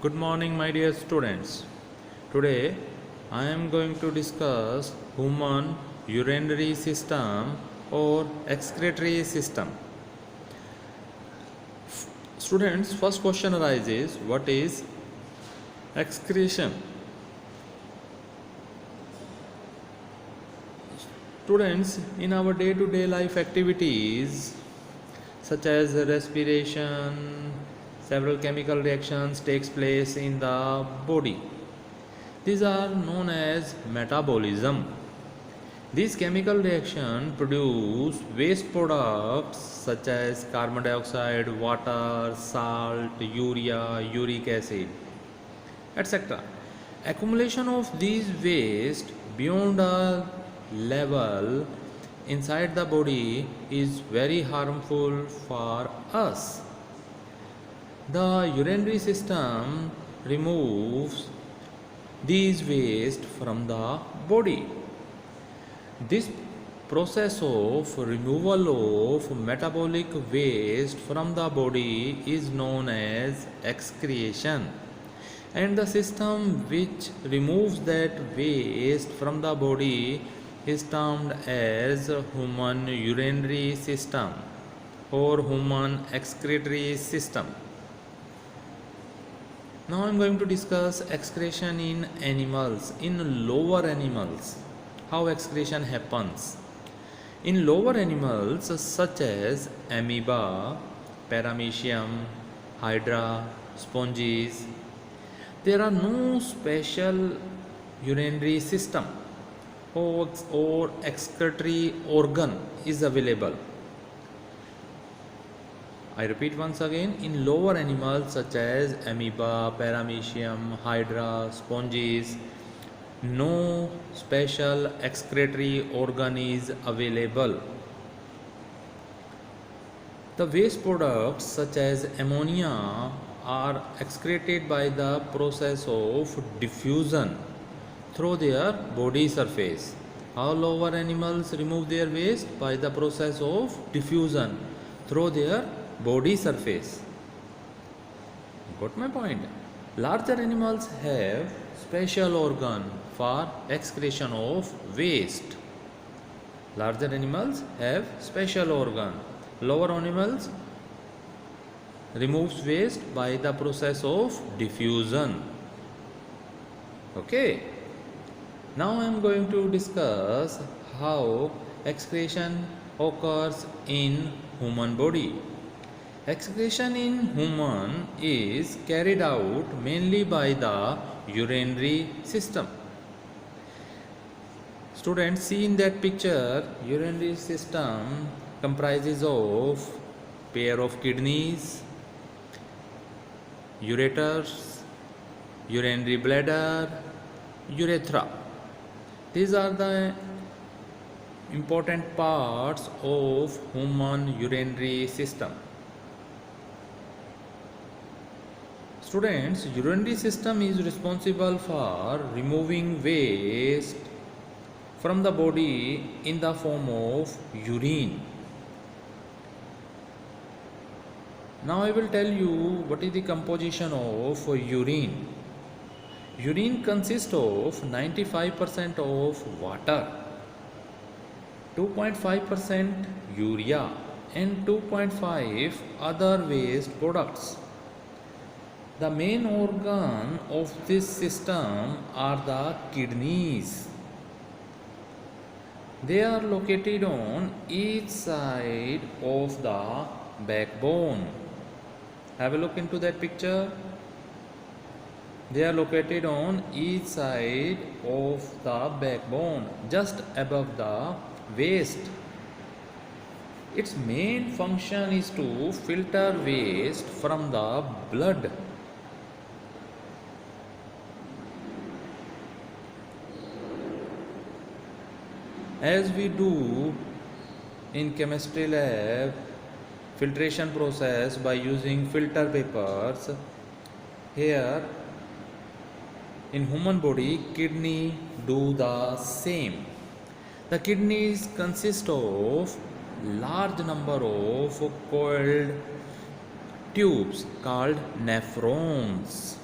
Good morning, my dear students. Today I am going to discuss human urinary system or excretory system. Students, first question arises, what is excretion? Students, in our day-to-day life activities such as respiration, several chemical reactions takes place in the body. These are known as metabolism. These chemical reactions produce waste products such as carbon dioxide, water, salt, urea, uric acid, etc. Accumulation of these waste beyond a level inside the body is very harmful for us. The urinary system removes these waste from the body. This process of removal of metabolic waste from the body is known as excretion, and the system which removes that waste from the body is termed as human urinary system or human excretory system. Now I am going to discuss excretion in animals, in lower animals, how excretion happens. In lower animals such as amoeba, paramecium, hydra, sponges, there are no special urinary system or excretory organ is available. I repeat once again, in lower animals such as amoeba, paramecium, hydra, sponges, no special excretory organ is available. The waste products such as ammonia are excreted by the process of diffusion through their body surface. How lower animals remove their waste? By the process of diffusion through their body surface. Got my point? Larger animals have special organ for excretion of waste. Larger animals have special organ. Lower animals removes waste by the process of diffusion. Okay. Now I am going to discuss how excretion occurs in human body. Excretion in human is carried out mainly by the urinary system. Students, see in that picture, urinary system comprises of pair of kidneys, ureters, urinary bladder, urethra. These are the important parts of human urinary system. Students, urinary system is responsible for removing waste from the body in the form of urine. Now I will tell you what is the composition of urine. Urine consists of 95% of water, 2.5% urea and 2.5 other waste products. The main organ of this system are the kidneys. They are located on each side of the backbone. Have a look into that picture. They are located on each side of the backbone, just above the waist. Its main function is to filter waste from the blood. As we do in chemistry lab, filtration process by using filter papers, here in human body, kidney do the same. The kidneys consist of large number of coiled tubes called nephrons.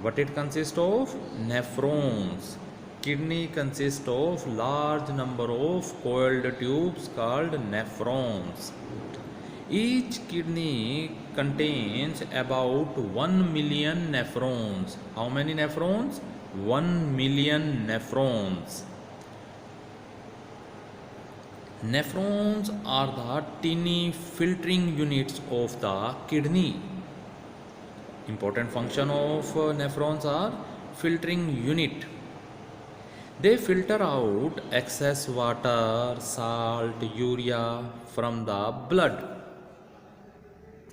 What it consists of? Nephrons. Kidney consists of large number of coiled tubes called nephrons. Each kidney contains about 1 million nephrons. How many nephrons? 1 million nephrons. Nephrons are the tiny filtering units of the kidney. Important function of nephrons are filtering unit. They filter out excess water, salt, urea from the blood.